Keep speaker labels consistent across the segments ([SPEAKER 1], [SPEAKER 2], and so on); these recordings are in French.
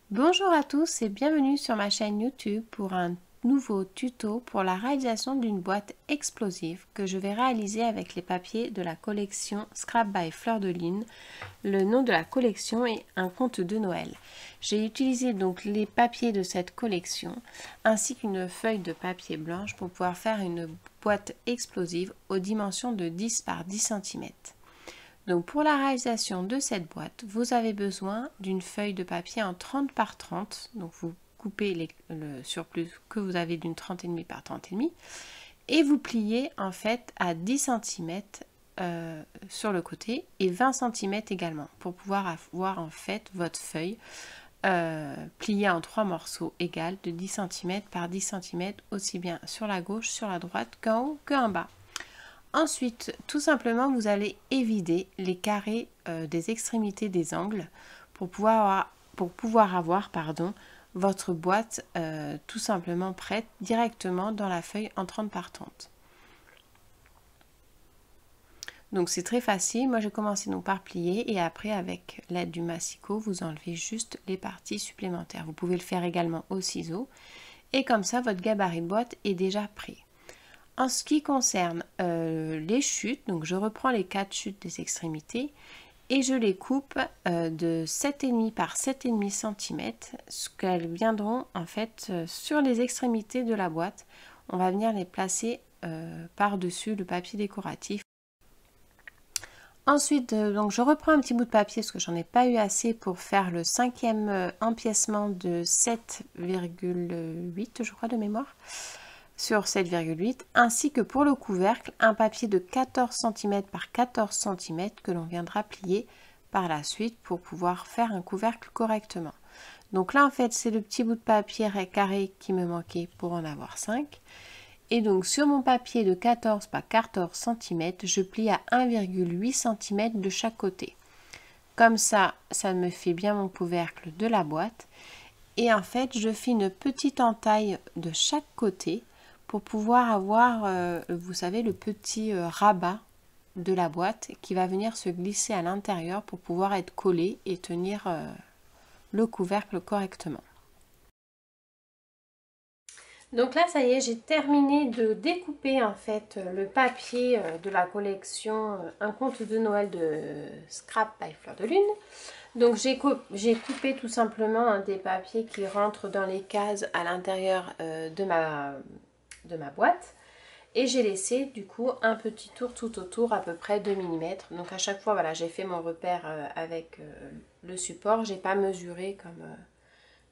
[SPEAKER 1] Bonjour à tous et bienvenue sur ma chaîne YouTube pour un nouveau tuto pour la réalisation d'une boîte explosive que je vais réaliser avec les papiers de la collection Scrap by Fleur de Lune. Le nom de la collection est Un conte de Noël. J'ai utilisé donc les papiers de cette collection ainsi qu'une feuille de papier blanche pour pouvoir faire une boîte explosive aux dimensions de 10 par 10 cm. Donc pour la réalisation de cette boîte, vous avez besoin d'une feuille de papier en 30 par 30. Donc vous coupez le surplus que vous avez d'une 30,5 par 30,5 et vous pliez en fait à 10 cm sur le côté et 20 cm également pour pouvoir avoir en fait votre feuille pliée en 3 morceaux égales de 10 cm par 10 cm aussi bien sur la gauche, sur la droite qu'en haut qu'en bas. Ensuite, tout simplement, vous allez évider les carrés des extrémités des angles pour pouvoir avoir votre boîte tout simplement prête directement dans la feuille en 30 par 30. Donc c'est très facile. Moi j'ai commencé donc par plier et après avec l'aide du massicot, vous enlevez juste les parties supplémentaires. Vous pouvez le faire également au ciseau et comme ça votre gabarit de boîte est déjà prêt. En ce qui concerne les chutes, donc je reprends les 4 chutes des extrémités et je les coupe de 7,5 par 7,5 cm, ce qu'elles viendront en fait sur les extrémités de la boîte. On va venir les placer par-dessus le papier décoratif. Ensuite, donc je reprends un petit bout de papier parce que j'en ai pas eu assez pour faire le 5e empiècement de 7,8 je crois de mémoire. Sur 7,8 ainsi que pour le couvercle un papier de 14 cm par 14 cm que l'on viendra plier par la suite pour pouvoir faire un couvercle correctement. Donc là en fait c'est le petit bout de papier carré qui me manquait pour en avoir 5 et donc sur mon papier de 14 par 14 cm je plie à 1,8 cm de chaque côté. Comme ça me fait bien mon couvercle de la boîte et en fait je fais une petite entaille de chaque côté pour pouvoir avoir, vous savez, le petit rabat de la boîte qui va venir se glisser à l'intérieur pour pouvoir être collé et tenir le couvercle correctement. Donc là, ça y est, j'ai terminé de découper en fait le papier de la collection Un conte de Noël de Scrap by Fleur de Lune. Donc j'ai coupé tout simplement des papiers qui rentrent dans les cases à l'intérieur de ma boîte et j'ai laissé du coup un petit tour tout autour à peu près 2 mm. Donc à chaque fois voilà, j'ai fait mon repère avec le support, j'ai pas mesuré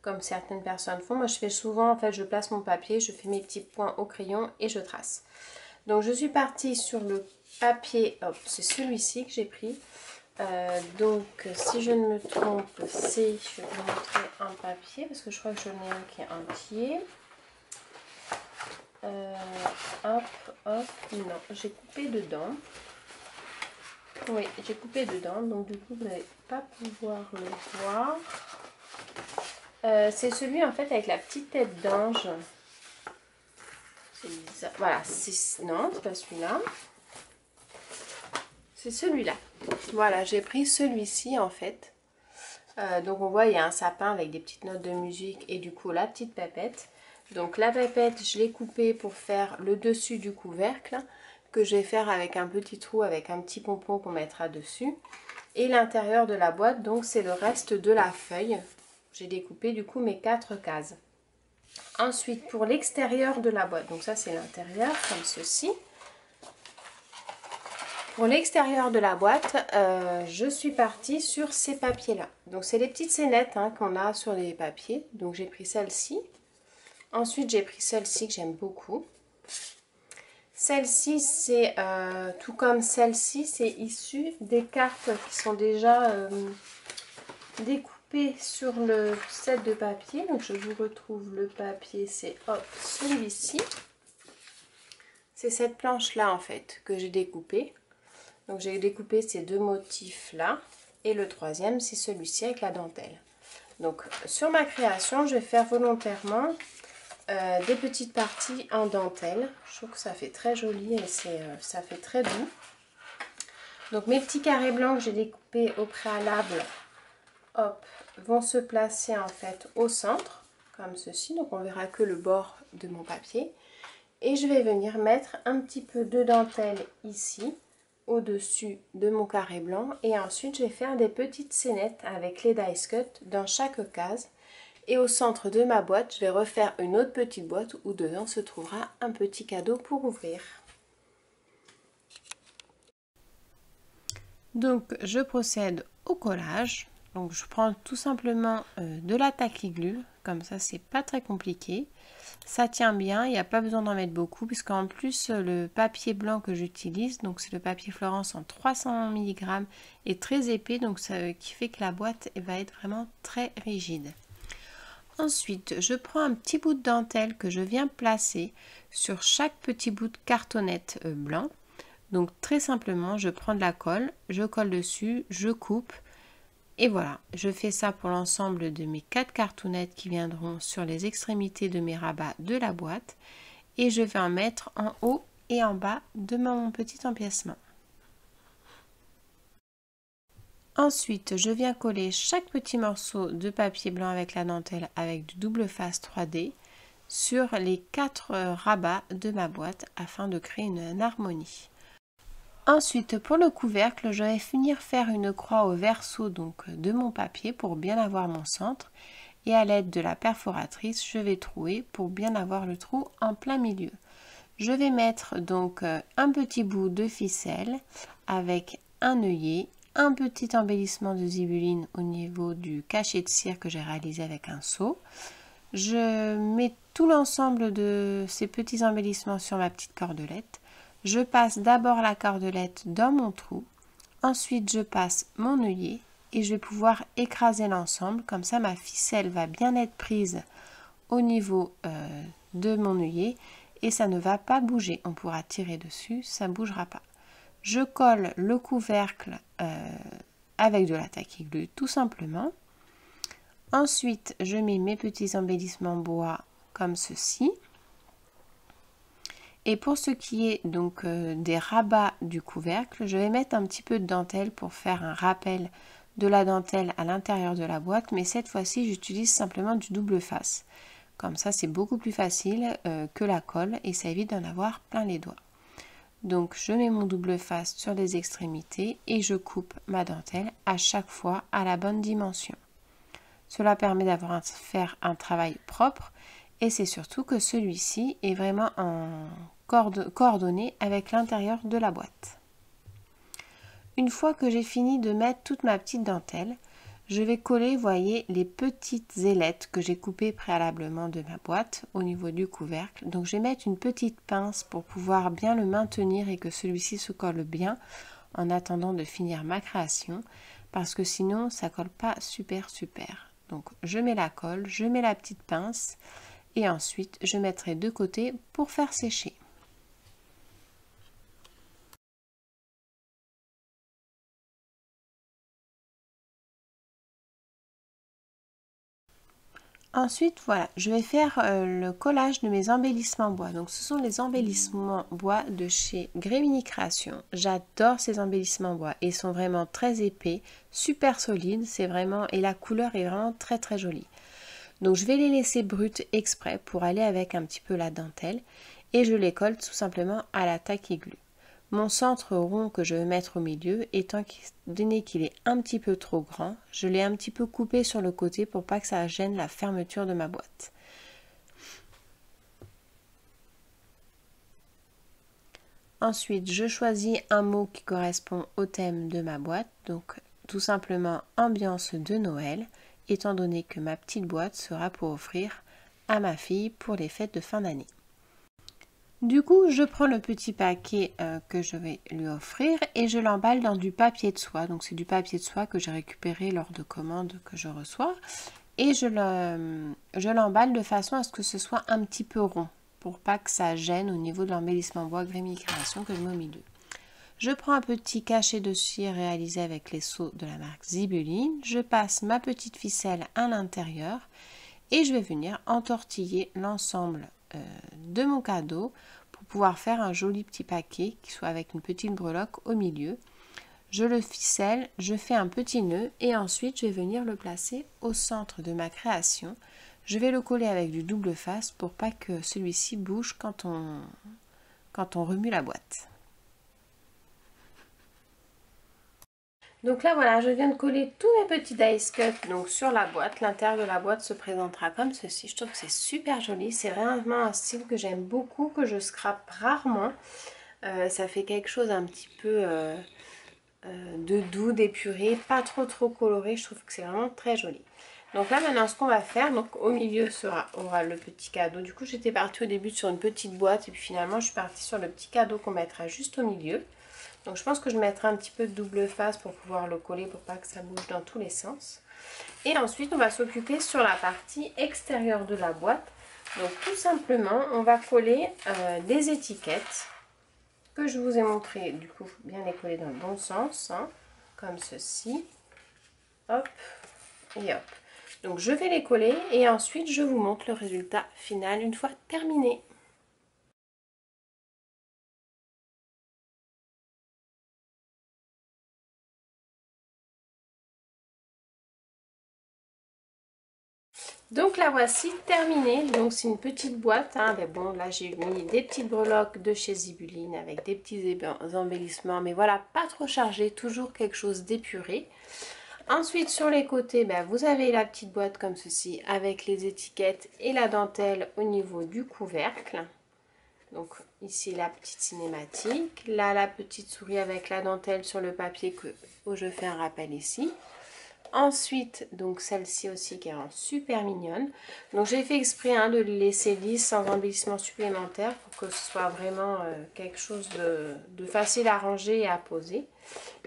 [SPEAKER 1] comme certaines personnes font. Moi je fais souvent en fait, je place mon papier, je fais mes petits points au crayon et je trace. Donc je suis partie sur le papier, c'est celui-ci que j'ai pris. Donc si je ne me trompe, c'est, je vais vous montrer un papier parce que je crois que j'en ai un qui est entier. Hop, non, j'ai coupé dedans. Oui, j'ai coupé dedans, donc du coup vous n'allez pas pouvoir le voir. C'est celui en fait avec la petite tête d'ange. Voilà, non, c'est pas celui-là. C'est celui-là. Voilà, j'ai pris celui-ci en fait. Donc on voit il y a un sapin avec des petites notes de musique et du coup la petite pépette. Donc la pépette, je l'ai coupée pour faire le dessus du couvercle que je vais faire avec un petit trou avec un petit pompon qu'on mettra dessus. Et l'intérieur de la boîte, donc c'est le reste de la feuille. J'ai découpé du coup mes 4 cases. Ensuite pour l'extérieur de la boîte, donc ça c'est l'intérieur comme ceci. Pour l'extérieur de la boîte, je suis partie sur ces papiers-là. Donc c'est les petites scénettes qu'on a sur les papiers. Donc j'ai pris celle-ci. Ensuite, j'ai pris celle-ci que j'aime beaucoup. Celle-ci, c'est tout comme celle-ci, c'est issu des cartes qui sont déjà découpées sur le set de papier. Donc, je vous retrouve le papier, c'est celui-ci. C'est cette planche-là, en fait, que j'ai découpée. Donc, j'ai découpé ces deux motifs-là. Et le troisième, c'est celui-ci avec la dentelle. Donc, sur ma création, je vais faire volontairement des petites parties en dentelle. Je trouve que ça fait très joli et ça fait très doux. Donc mes petits carrés blancs que j'ai découpés au préalable, hop, vont se placer en fait au centre, comme ceci. Donc on verra que le bord de mon papier. Et je vais venir mettre un petit peu de dentelle ici, au-dessus de mon carré blanc. Et ensuite, je vais faire des petites scénettes avec les dice cut dans chaque case. Et au centre de ma boîte, je vais refaire une autre petite boîte où dedans se trouvera un petit cadeau pour ouvrir. Donc, je procède au collage. Donc, je prends tout simplement de la tacky glue. Comme ça, c'est pas très compliqué. Ça tient bien, il n'y a pas besoin d'en mettre beaucoup puisqu'en plus le papier blanc que j'utilise, donc c'est le papier Florence en 300 mg, est très épais, donc ça qui fait que la boîte va être vraiment très rigide. Ensuite, je prends un petit bout de dentelle que je viens placer sur chaque petit bout de cartonnette blanc. Donc très simplement, je prends de la colle, je colle dessus, je coupe. Et voilà, je fais ça pour l'ensemble de mes 4 cartonnettes qui viendront sur les extrémités de mes rabats de la boîte. Et je vais en mettre en haut et en bas de mon petit empiècement. Ensuite, je viens coller chaque petit morceau de papier blanc avec la dentelle avec du double face 3D sur les 4 rabats de ma boîte afin de créer une harmonie. Ensuite, pour le couvercle, je vais venir faire une croix au verso donc, de mon papier pour bien avoir mon centre. Et à l'aide de la perforatrice, je vais trouer pour bien avoir le trou en plein milieu. Je vais mettre donc un petit bout de ficelle avec un œillet, un petit embellissement de zibeline au niveau du cachet de cire que j'ai réalisé avec un seau. Je mets tout l'ensemble de ces petits embellissements sur ma petite cordelette. Je passe d'abord la cordelette dans mon trou, ensuite je passe mon œillet et je vais pouvoir écraser l'ensemble, comme ça ma ficelle va bien être prise au niveau de mon œillet et ça ne va pas bouger. On pourra tirer dessus, ça ne bougera pas. Je colle le couvercle avec de la tacky glue tout simplement. Ensuite, je mets mes petits embellissements bois comme ceci. Et pour ce qui est donc des rabats du couvercle, je vais mettre un petit peu de dentelle pour faire un rappel de la dentelle à l'intérieur de la boîte. Mais cette fois-ci, j'utilise simplement du double face. Comme ça, c'est beaucoup plus facile que la colle et ça évite d'en avoir plein les doigts. Donc, je mets mon double face sur les extrémités et je coupe ma dentelle à chaque fois à la bonne dimension. Cela permet d'avoir faire un travail propre et c'est surtout que celui-ci est vraiment en coordonné avec l'intérieur de la boîte. Une fois que j'ai fini de mettre toute ma petite dentelle, je vais coller, voyez, les petites ailettes que j'ai coupées préalablement de ma boîte au niveau du couvercle. Donc je vais mettre une petite pince pour pouvoir bien le maintenir et que celui-ci se colle bien en attendant de finir ma création parce que sinon ça colle pas super. Donc je mets la colle, je mets la petite pince et ensuite je mettrai de côté pour faire sécher. Ensuite, voilà, je vais faire le collage de mes embellissements bois. Donc, ce sont les embellissements bois de chez Grémini Création. J'adore ces embellissements bois. Ils sont vraiment très épais, super solides. C'est vraiment et la couleur est vraiment très jolie. Donc, je vais les laisser bruts exprès pour aller avec un petit peu la dentelle et je les colle tout simplement à la tacky glue. Mon centre rond que je vais mettre au milieu, étant donné qu'il est un petit peu trop grand, je l'ai un petit peu coupé sur le côté pour pas que ça gêne la fermeture de ma boîte. Ensuite, je choisis un mot qui correspond au thème de ma boîte, donc tout simplement ambiance de Noël, étant donné que ma petite boîte sera pour offrir à ma fille pour les fêtes de fin d'année. Du coup, je prends le petit paquet que je vais lui offrir et je l'emballe dans du papier de soie. Donc, c'est du papier de soie que j'ai récupéré lors de commandes que je reçois. Et je l'emballe de façon à ce que ce soit un petit peu rond pour pas que ça gêne au niveau de l'embellissement bois Grémini Création que je mets au milieu. Je prends un petit cachet de cire réalisé avec les seaux de la marque Zibeline. Je passe ma petite ficelle à l'intérieur et je vais venir entortiller l'ensemble de mon cadeau pour pouvoir faire un joli petit paquet qui soit avec une petite breloque au milieu. je le ficelle, je fais un petit nœud et ensuite je vais venir le placer au centre de ma création. Je vais le coller avec du double face pour pas que celui-ci bouge quand on remue la boîte. Donc là voilà, je viens de coller tous mes petits dice cut donc sur la boîte. L'intérieur de la boîte se présentera comme ceci. Je trouve que c'est super joli. C'est vraiment un style que j'aime beaucoup, que je scrape rarement. Ça fait quelque chose un petit peu de doux, d'épuré, pas trop coloré. Je trouve que c'est vraiment très joli. Donc là maintenant ce qu'on va faire, donc au milieu aura le petit cadeau. Du coup j'étais partie au début sur une petite boîte et puis finalement je suis partie sur le petit cadeau qu'on mettra juste au milieu. Donc je pense que je mettrai un petit peu de double face pour pouvoir le coller pour pas que ça bouge dans tous les sens. Et ensuite on va s'occuper sur la partie extérieure de la boîte. Donc tout simplement on va coller des étiquettes que je vous ai montré, du coup bien les coller dans le bon sens, hein, comme ceci. Hop et hop. Donc je vais les coller et ensuite je vous montre le résultat final une fois terminé. Donc la voici terminée. Donc c'est une petite boîte, hein. Mais bon là j'ai mis des petites breloques de chez Zibuline avec des petits embellissements, mais voilà, pas trop chargé, toujours quelque chose d'épuré. Ensuite sur les côtés, vous avez la petite boîte comme ceci avec les étiquettes et la dentelle au niveau du couvercle. Donc ici la petite cinématique, là la petite souris avec la dentelle sur le papier où je fais un rappel ici. Ensuite, donc celle-ci aussi qui est super mignonne. Donc j'ai fait exprès de le laisser lisse sans embellissement supplémentaire pour que ce soit vraiment quelque chose de facile à ranger et à poser.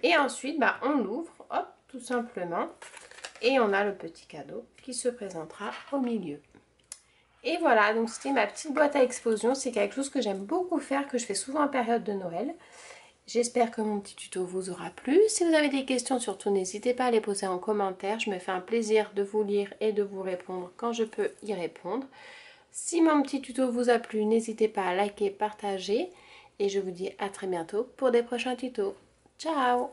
[SPEAKER 1] Et ensuite, on l'ouvre, hop, tout simplement. Et on a le petit cadeau qui se présentera au milieu. Et voilà, donc c'était ma petite boîte à explosion. C'est quelque chose que j'aime beaucoup faire, que je fais souvent en période de Noël. J'espère que mon petit tuto vous aura plu. Si vous avez des questions, surtout n'hésitez pas à les poser en commentaire. Je me fais un plaisir de vous lire et de vous répondre quand je peux y répondre. Si mon petit tuto vous a plu, n'hésitez pas à liker, partager. Et je vous dis à très bientôt pour des prochains tutos. Ciao!